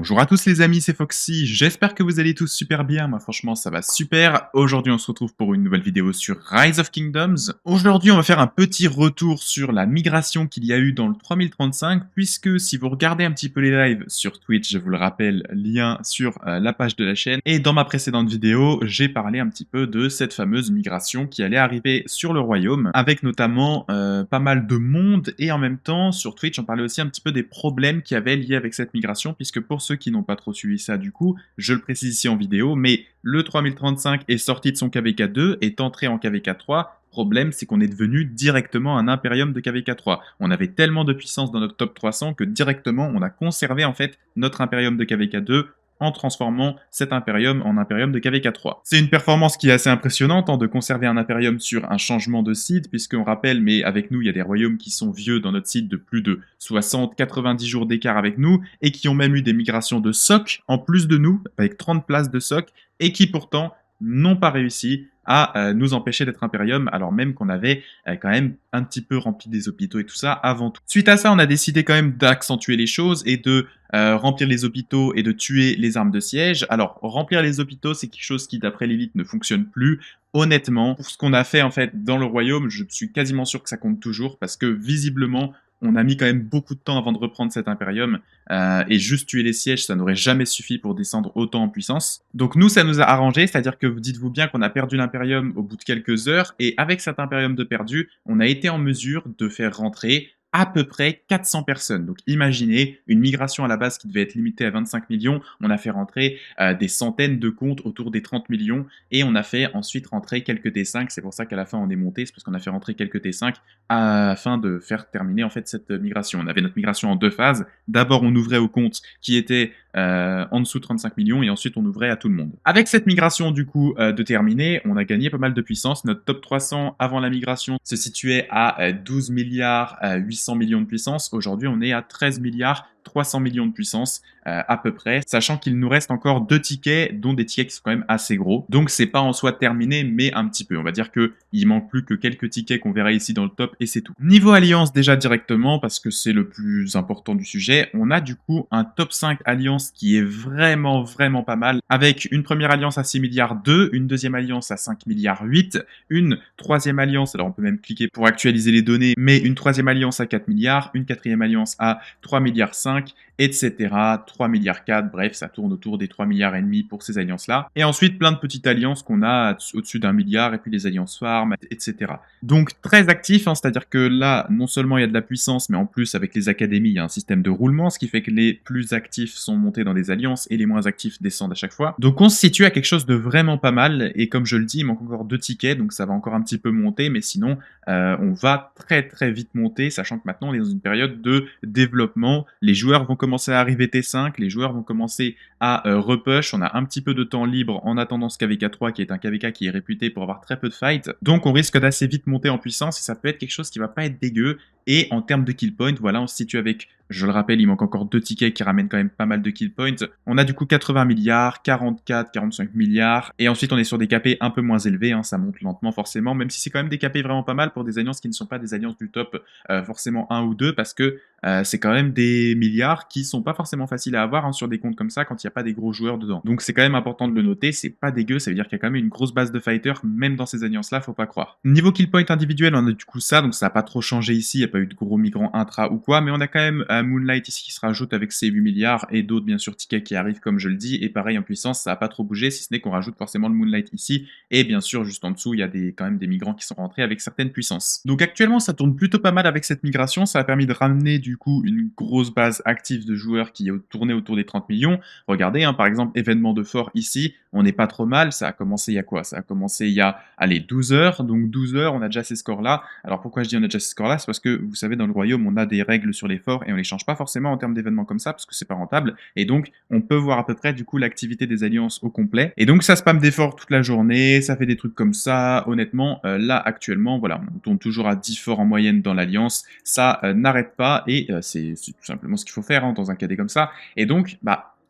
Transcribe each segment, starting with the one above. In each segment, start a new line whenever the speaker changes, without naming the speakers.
Bonjour à tous les amis, c'est Foxy, j'espère que vous allez tous super bien, moi franchement ça va super. Aujourd'hui on se retrouve pour une nouvelle vidéo sur Rise of Kingdoms. Aujourd'hui on va faire un petit retour sur la migration qu'il y a eu dans le 3035, puisque si vous regardez un petit peu les lives sur Twitch, je vous le rappelle, lien sur la page de la chaîne, et dans ma précédente vidéo, j'ai parlé un petit peu de cette fameuse migration qui allait arriver sur le royaume, avec notamment pas mal de monde, et en même temps sur Twitch on parlait aussi un petit peu des problèmes qu'il y avait liés avec cette migration, puisque pour ceux qui n'ont pas trop suivi ça du coup, je le précise ici en vidéo, mais le 3035 est sorti de son KVK2, est entré en KVK3. Problème, c'est qu'on est devenu directement un Imperium de KVK3. On avait tellement de puissance dans notre top 300 que directement on a conservé en fait notre Imperium de KVK2 en transformant cet Imperium en Imperium de KVK3. C'est une performance qui est assez impressionnante de conserver un Imperium sur un changement de seed, puisqu'on rappelle, mais avec nous, il y a des royaumes qui sont vieux dans notre seed de plus de 60-90 jours d'écart avec nous, et qui ont même eu des migrations de SOC en plus de nous, avec 30 places de SOC, et qui pourtant n'ont pas réussi à nous empêcher d'être Imperium, alors même qu'on avait quand même un petit peu rempli des hôpitaux et tout ça avant tout. Suite à ça, on a décidé quand même d'accentuer les choses et de remplir les hôpitaux et de tuer les armes de siège. Alors, remplir les hôpitaux, c'est quelque chose qui, d'après l'élite, ne fonctionne plus. Honnêtement, pour ce qu'on a fait en fait dans le royaume, je suis quasiment sûr que ça compte toujours, parce que visiblement, on a mis quand même beaucoup de temps avant de reprendre cet Imperium, et juste tuer les sièges, ça n'aurait jamais suffi pour descendre autant en puissance. Donc nous, ça nous a arrangé, c'est-à-dire que dites-vous bien qu'on a perdu l'Imperium au bout de quelques heures, et avec cet Imperium de perdu, on a été en mesure de faire rentrer à peu près 400 personnes. Donc imaginez, une migration à la base qui devait être limitée à 25 millions, on a fait rentrer des centaines de comptes autour des 30 millions, et on a fait ensuite rentrer quelques T5, c'est pour ça qu'à la fin on est monté, c'est parce qu'on a fait rentrer quelques T5 afin de faire terminer en fait cette migration. On avait notre migration en deux phases. D'abord on ouvrait aux comptes qui étaient en dessous de 35 millions, et ensuite on ouvrait à tout le monde. Avec cette migration du coup de terminer, on a gagné pas mal de puissance. Notre top 300 avant la migration se situait à 12 milliards 800 millions de puissance. Aujourd'hui on est à 13 milliards 300 millions de puissance à peu près, sachant qu'il nous reste encore 2 tickets, dont des tickets qui sont quand même assez gros. Donc c'est pas en soi terminé, mais un petit peu. On va dire que il manque plus que quelques tickets qu'on verra ici dans le top, et c'est tout. Niveau alliance déjà directement, parce que c'est le plus important du sujet, on a du coup un top 5 alliance qui est vraiment pas mal, avec une première alliance à 6 milliards 2, une deuxième alliance à 5 milliards 8, une troisième alliance, alors on peut même cliquer pour actualiser les données, mais une troisième alliance à 4 milliards, une quatrième alliance à 3 milliards 5, etc. 3 milliards 4, bref, ça tourne autour des 3 milliards et demi pour ces alliances-là. Et ensuite, plein de petites alliances qu'on a au-dessus d'un milliard, et puis les alliances farm, etc. Donc, très actif, c'est-à-dire que là, non seulement il y a de la puissance, mais en plus, avec les académies, il y a un système de roulement, ce qui fait que les plus actifs sont montés dans des alliances, et les moins actifs descendent à chaque fois. Donc, on se situe à quelque chose de vraiment pas mal, et comme je le dis, il manque encore 2 tickets, donc ça va encore un petit peu monter, mais sinon, on va très vite monter, sachant que maintenant, on est dans une période de développement. Les joueurs vont commencer à arriver T5, les joueurs vont commencer à repush, on a un petit peu de temps libre en attendant ce KVK3 qui est un KVK qui est réputé pour avoir très peu de fights, donc on risque d'assez vite monter en puissance, et ça peut être quelque chose qui va pas être dégueu. Et en termes de kill point, voilà, on se situe avec, je le rappelle, il manque encore 2 tickets qui ramènent quand même pas mal de kill points. On a du coup 80 milliards, 44, 45 milliards, et ensuite on est sur des KP un peu moins élevés, ça monte lentement forcément, même si c'est quand même des KP vraiment pas mal pour des alliances qui ne sont pas des alliances du top forcément 1 ou 2, parce que c'est quand même des milliards qui sont pas forcément faciles à avoir sur des comptes comme ça quand il n'y a pas des gros joueurs dedans. Donc c'est quand même important de le noter, c'est pas dégueu, ça veut dire qu'il y a quand même une grosse base de fighters, même dans ces alliances-là, faut pas croire. Niveau kill point individuel, on a du coup ça, donc ça n'a pas trop changé ici, il n'y a pas eu de gros migrants intra ou quoi, mais on a quand même Moonlight ici qui se rajoute avec ses 8 milliards, et d'autres bien sûr tickets qui arrivent comme je le dis, et pareil en puissance, ça n'a pas trop bougé, si ce n'est qu'on rajoute forcément le Moonlight ici, et bien sûr juste en dessous, il y a quand même des migrants qui sont rentrés avec certaines puissances. Donc actuellement ça tourne plutôt pas mal avec cette migration, ça a permis de ramener du coup une grosse base active de joueurs qui tournait autour des 30 millions. Regardez, par exemple, événement de fort ici, on n'est pas trop mal, ça a commencé il y a quoi? Ça a commencé il y a, allez, 12 heures, donc 12 heures, on a déjà ces scores-là. Alors pourquoi je dis on a déjà ces scores-là? C'est parce que, vous savez, dans le royaume, on a des règles sur les forts, et on les change pas forcément en termes d'événements comme ça, parce que c'est pas rentable, et donc on peut voir à peu près du coup l'activité des alliances au complet, et donc ça spam des forts toute la journée, ça fait des trucs comme ça. Honnêtement, là actuellement, voilà, on tourne toujours à 10 forts en moyenne dans l'alliance, ça n'arrête pas, et c'est tout simplement ce qu'il faut faire dans un KD comme ça. Et donc,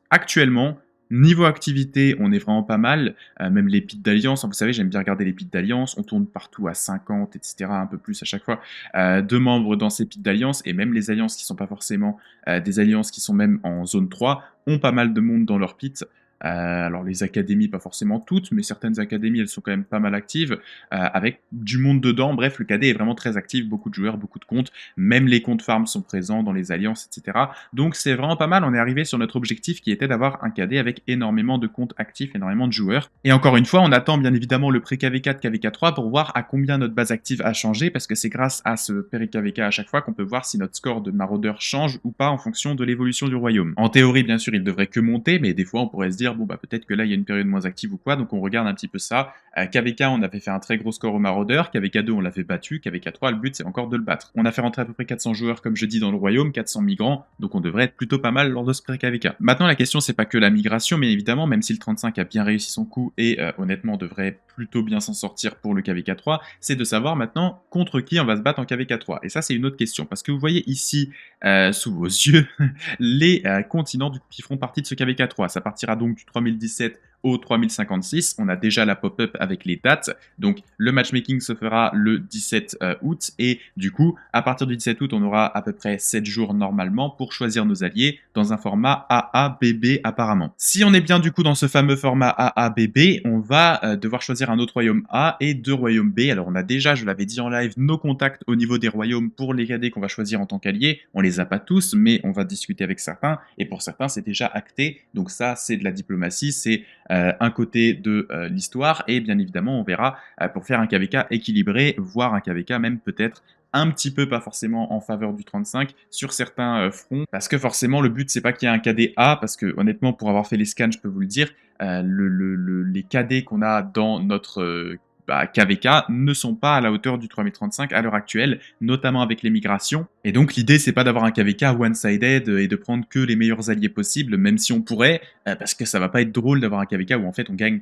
actuellement, Niveau activité, on est vraiment pas mal, même les pics d'alliance, hein, vous savez, j'aime bien regarder les pics d'alliance, on tourne partout à 50 et cetera, un peu plus à chaque fois, de membres dans ces pics d'alliance et même les alliances qui sont pas forcément, des alliances qui sont même en zone 3 ont pas mal de monde dans leur pit. Alors les académies, pas forcément toutes, mais certaines académies, elles sont quand même pas mal actives, avec du monde dedans. Bref, le KD est vraiment très actif, beaucoup de joueurs, beaucoup de comptes, même les comptes farm sont présents dans les alliances, etc. Donc c'est vraiment pas mal, on est arrivé sur notre objectif qui était d'avoir un KD avec énormément de comptes actifs, énormément de joueurs. Et encore une fois, on attend bien évidemment le pré-KV4, KV4 pour voir à combien notre base active a changé, parce que c'est grâce à ce pré-KV4 à chaque fois qu'on peut voir si notre score de maraudeur change ou pas en fonction de l'évolution du royaume. En théorie, bien sûr, il devrait que monter, mais des fois on pourrait se dire, bon bah peut-être que là il y a une période moins active ou quoi, donc on regarde un petit peu ça. KVK, on avait fait un très gros score au maraudeur, KVK2 on l'avait battu, KVK3 le but c'est encore de le battre. On a fait rentrer à peu près 400 joueurs comme je dis dans le royaume, 400 migrants, donc on devrait être plutôt pas mal lors de ce pré-KVK. Maintenant la question c'est pas que la migration, mais évidemment même si le 35 a bien réussi son coup et honnêtement devrait plutôt bien s'en sortir pour le KVK3, c'est de savoir maintenant contre qui on va se battre en KVK3. Et ça c'est une autre question, parce que vous voyez ici sous vos yeux les continents du coup, qui feront partie de ce KVK3. Ça partira donc du 3017 au 3056. On a déjà la pop-up avec les dates. Donc le matchmaking se fera le 17 août. Et du coup, à partir du 17 août, on aura à peu près 7 jours normalement pour choisir nos alliés dans un format AABB apparemment. Si on est bien du coup dans ce fameux format AABB, on va devoir choisir un autre royaume A et 2 royaumes B. Alors on a déjà, je l'avais dit en live, nos contacts au niveau des royaumes pour les KD qu'on va choisir en tant qu'alliés. On les a pas tous, mais on va discuter avec certains. Et pour certains, c'est déjà acté. Donc ça, c'est de la diplomatie, c'est un côté de l'histoire, et bien évidemment on verra pour faire un KVK équilibré, voire un KVK même peut-être un petit peu pas forcément en faveur du 35 sur certains fronts, parce que forcément le but c'est pas qu'il y ait un KDA, parce que honnêtement pour avoir fait les scans je peux vous le dire, les KD qu'on a dans notre KVK ne sont pas à la hauteur du 3035 à l'heure actuelle, notamment avec les migrations. Et donc l'idée c'est pas d'avoir un KVK one-sided et de prendre que les meilleurs alliés possibles, même si on pourrait, parce que ça va pas être drôle d'avoir un KVK où en fait on gagne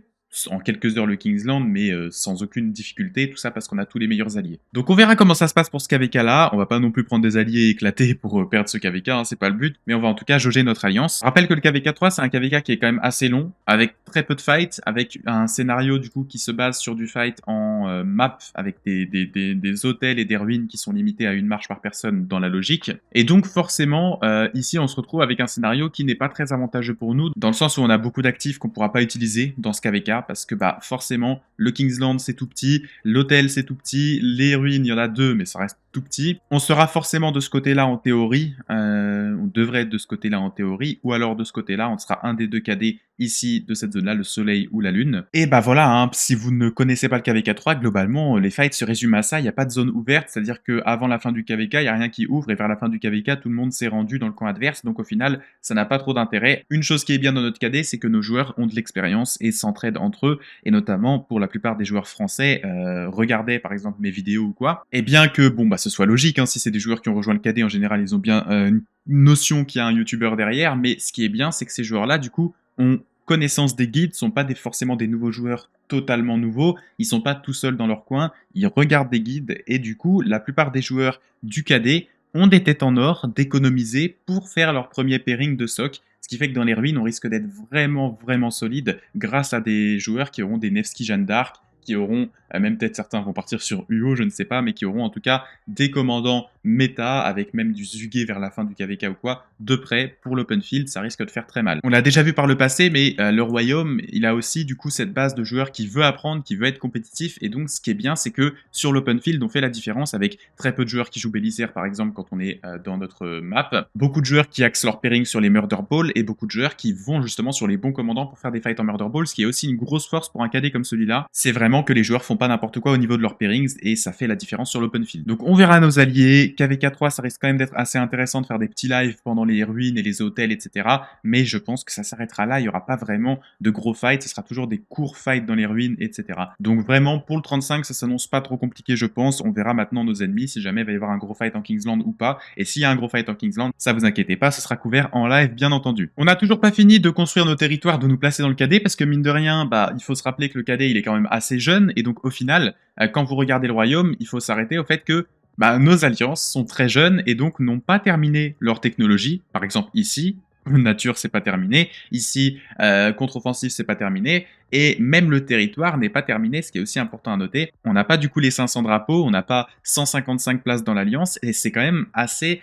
en quelques heures le Kingsland, mais sans aucune difficulté, tout ça parce qu'on a tous les meilleurs alliés. Donc on verra comment ça se passe pour ce KVK là, on va pas non plus prendre des alliés éclatés pour perdre ce KVK, hein, c'est pas le but, mais on va en tout cas jauger notre alliance. Je rappelle que le KVK 3 c'est un KVK qui est quand même assez long, avec très peu de fights, avec un scénario du coup qui se base sur du fight en map, avec des hôtels et des ruines qui sont limités à une marche par personne dans la logique, et donc forcément ici on se retrouve avec un scénario qui n'est pas très avantageux pour nous, dans le sens où on a beaucoup d'actifs qu'on pourra pas utiliser dans ce KVK, parce que bah forcément le Kingsland c'est tout petit, l'hôtel c'est tout petit, les ruines il y en a 2 mais ça reste tout petit. On sera forcément de ce côté-là en théorie, on devrait être de ce côté-là en théorie, ou alors de ce côté-là on sera un des 2 KD ici de cette zone-là, le soleil ou la lune. Et bah voilà, hein, si vous ne connaissez pas le KVK 3, globalement les fights se résument à ça, il n'y a pas de zone ouverte, c'est-à-dire qu'avant la fin du KVK, il n'y a rien qui ouvre, et vers la fin du KVK, tout le monde s'est rendu dans le camp adverse, donc au final, ça n'a pas trop d'intérêt. Une chose qui est bien dans notre KD, c'est que nos joueurs ont de l'expérience et s'entraident entre eux, et notamment pour la plupart des joueurs français, regardez par exemple mes vidéos ou quoi, et bien que, bon bah ce soit logique, hein, si c'est des joueurs qui ont rejoint le KD, en général ils ont bien une notion qu'il y a un youtubeur derrière, mais ce qui est bien, c'est que ces joueurs-là, du coup, ont connaissance des guides, sont pas forcément des nouveaux joueurs totalement nouveaux, ils sont pas tout seuls dans leur coin, ils regardent des guides, et du coup, la plupart des joueurs du KD ont des têtes en or d'économiser pour faire leur premier pairing de soc, ce qui fait que dans les ruines, on risque d'être vraiment solide grâce à des joueurs qui auront des Nevsky Jeanne d'Arc, qui auront, même peut-être certains vont partir sur UO, je ne sais pas, mais qui auront en tout cas des commandants méta, avec même du Zugé vers la fin du KVK ou quoi, de près, pour l'open field, ça risque de faire très mal. On l'a déjà vu par le passé, mais le Royaume, il a aussi du coup cette base de joueurs qui veut apprendre, qui veut être compétitif, et donc ce qui est bien, c'est que sur l'open field, on fait la différence avec très peu de joueurs qui jouent Bélisaire, par exemple, quand on est dans notre map, beaucoup de joueurs qui axent leur pairing sur les Murder Balls, et beaucoup de joueurs qui vont justement sur les bons commandants pour faire des fights en Murder Balls, ce qui est aussi une grosse force pour un KD comme celui-là. C'est vraiment que les joueurs font pas n'importe quoi au niveau de leurs pairings, et ça fait la différence sur l'open field. Donc on verra nos alliés. KVK 3, ça risque quand même d'être assez intéressant de faire des petits lives pendant les ruines et les hôtels, etc. Mais je pense que ça s'arrêtera là, il n'y aura pas vraiment de gros fights, ce sera toujours des courts fights dans les ruines, etc. Donc vraiment, pour le 35, ça s'annonce pas trop compliqué, je pense. On verra maintenant nos ennemis, si jamais il va y avoir un gros fight en Kingsland ou pas. Et s'il y a un gros fight en Kingsland, ça vous inquiétez pas, ce sera couvert en live, bien entendu. On n'a toujours pas fini de construire nos territoires, de nous placer dans le KD, parce que mine de rien, bah, il faut se rappeler que le KD, il est quand même assez jeune, et donc au final, quand vous regardez le royaume, il faut s'arrêter au fait que nos alliances sont très jeunes et donc n'ont pas terminé leur technologie. Par exemple ici, nature, c'est pas terminé. Ici, contre-offensive, c'est pas terminé. Et même le territoire n'est pas terminé, ce qui est aussi important à noter. On n'a pas du coup les 500 drapeaux, on n'a pas 155 places dans l'Alliance, et c'est quand même assez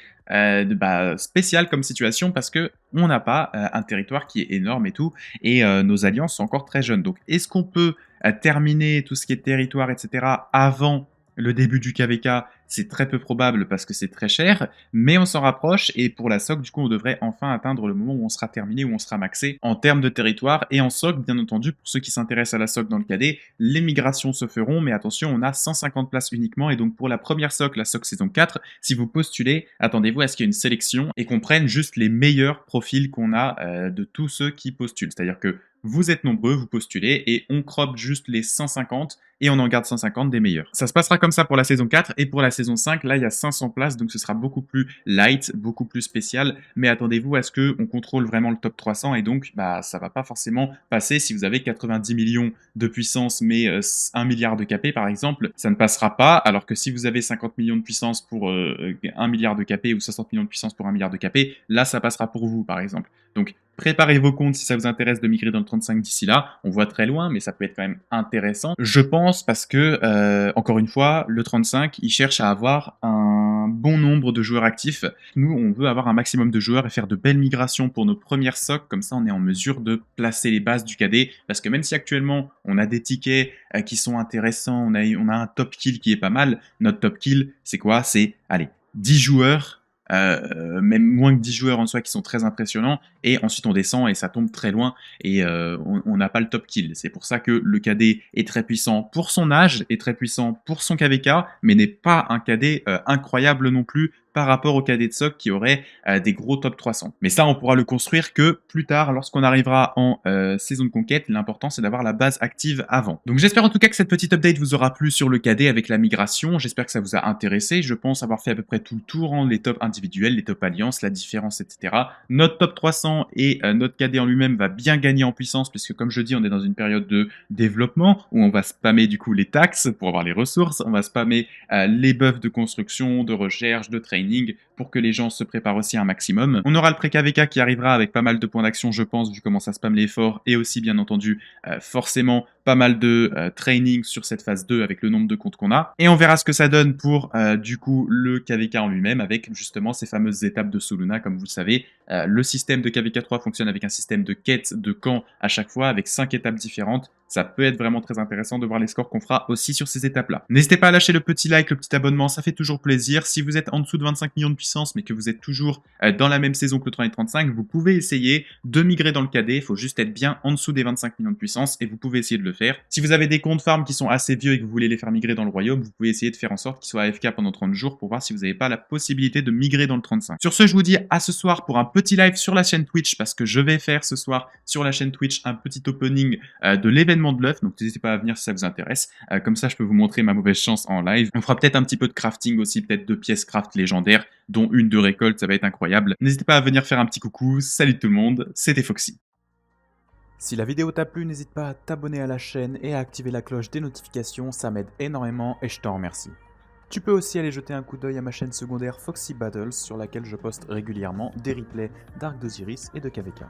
spécial comme situation parce que on n'a pas un territoire qui est énorme et tout, et nos alliances sont encore très jeunes. Donc, est-ce qu'on peut terminer tout ce qui est territoire, etc., avant le début du KVK? C'est très peu probable parce que c'est très cher, mais on s'en rapproche, et pour la SOC, du coup, on devrait enfin atteindre le moment où on sera terminé, où on sera maxé en termes de territoire. Et en SOC, bien entendu, pour ceux qui s'intéressent à la SOC dans le KD, les migrations se feront, mais attention, on a 150 places uniquement, et donc pour la première SOC, la SOC saison 4, si vous postulez, attendez-vous à ce qu'il y ait une sélection et qu'on prenne juste les meilleurs profils qu'on a de tous ceux qui postulent. C'est-à-dire que vous êtes nombreux, vous postulez, et on crop juste les 150 et on en garde 150 des meilleurs. Ça se passera comme ça pour la saison 4, et pour la saison 5, là il y a 500 places, donc ce sera beaucoup plus light, beaucoup plus spécial, mais attendez-vous à ce qu'on contrôle vraiment le top 300, et donc ça va pas forcément passer. Si vous avez 90 millions de puissance mais 1 milliard de KP par exemple, ça ne passera pas, alors que si vous avez 50 millions de puissance pour 1 milliard de KP ou 60 millions de puissance pour 1 milliard de KP, là ça passera pour vous par exemple. Donc préparez vos comptes si ça vous intéresse de migrer dans le 35 d'ici là. On voit très loin, mais ça peut être quand même intéressant. Je pense parce que, encore une fois, le 35, il cherche à avoir un bon nombre de joueurs actifs. Nous, on veut avoir un maximum de joueurs et faire de belles migrations pour nos premières SOC. Comme ça, on est en mesure de placer les bases du KD. Parce que même si actuellement, on a des tickets qui sont intéressants, on a un top kill qui est pas mal, notre top kill, c'est quoi? C'est, allez, 10 joueurs, même moins que 10 joueurs en soi qui sont très impressionnants, et ensuite on descend et ça tombe très loin, et on n'a pas le top kill. C'est pour ça que le KD est très puissant pour son âge, est très puissant pour son KVK, mais n'est pas un KD incroyable non plus par rapport au KD de SOC qui aurait des gros top 300. Mais ça, on pourra le construire que plus tard, lorsqu'on arrivera en saison de conquête. L'important, c'est d'avoir la base active avant. Donc j'espère en tout cas que cette petite update vous aura plu sur le KD avec la migration. J'espère que ça vous a intéressé. Je pense avoir fait à peu près tout le tour, hein, les tops individuels, les top alliances, la différence, etc. Notre top 300 et notre KD en lui-même va bien gagner en puissance, puisque comme je dis, on est dans une période de développement où on va spammer du coup les taxes pour avoir les ressources, on va spammer les buffs de construction, de recherche, de training, pour que les gens se préparent aussi un maximum. On aura le pré-KVK qui arrivera avec pas mal de points d'action, je pense, vu comment ça spam les forts, et aussi bien entendu forcément pas mal de training sur cette phase 2 avec le nombre de comptes qu'on a. Et on verra ce que ça donne pour du coup le KVK en lui-même, avec justement ces fameuses étapes de Soluna. Comme vous le savez, le système de KVK 3 fonctionne avec un système de quête de camp à chaque fois, avec 5 étapes différentes. Ça peut être vraiment très intéressant de voir les scores qu'on fera aussi sur ces étapes-là. N'hésitez pas à lâcher le petit like, le petit abonnement, ça fait toujours plaisir. Si vous êtes en dessous de 25 millions de puissance, mais que vous êtes toujours dans la même saison que le 30 et 35, vous pouvez essayer de migrer dans le KD. Il faut juste être bien en dessous des 25 millions de puissance, et vous pouvez essayer de le faire. Si vous avez des comptes farm qui sont assez vieux et que vous voulez les faire migrer dans le royaume, vous pouvez essayer de faire en sorte qu'ils soient AFK pendant 30 jours pour voir si vous n'avez pas la possibilité de migrer dans le 35. Sur ce, je vous dis à ce soir pour un petit live sur la chaîne Twitch, parce que je vais faire ce soir sur la chaîne Twitch un petit opening de l'événement de l'œuf. Donc n'hésitez pas à venir si ça vous intéresse. Comme ça, je peux vous montrer ma mauvaise chance en live. On fera peut-être un petit peu de crafting aussi, peut-être 2 pièces craft légendaires, dont une de récolte, ça va être incroyable. N'hésitez pas à venir faire un petit coucou. Salut tout le monde, c'était Foxy.
Si la vidéo t'a plu, n'hésite pas à t'abonner à la chaîne et à activer la cloche des notifications, ça m'aide énormément et je t'en remercie. Tu peux aussi aller jeter un coup d'œil à ma chaîne secondaire Foxy Battles, sur laquelle je poste régulièrement des replays d'Arc d'Osiris et de KVK.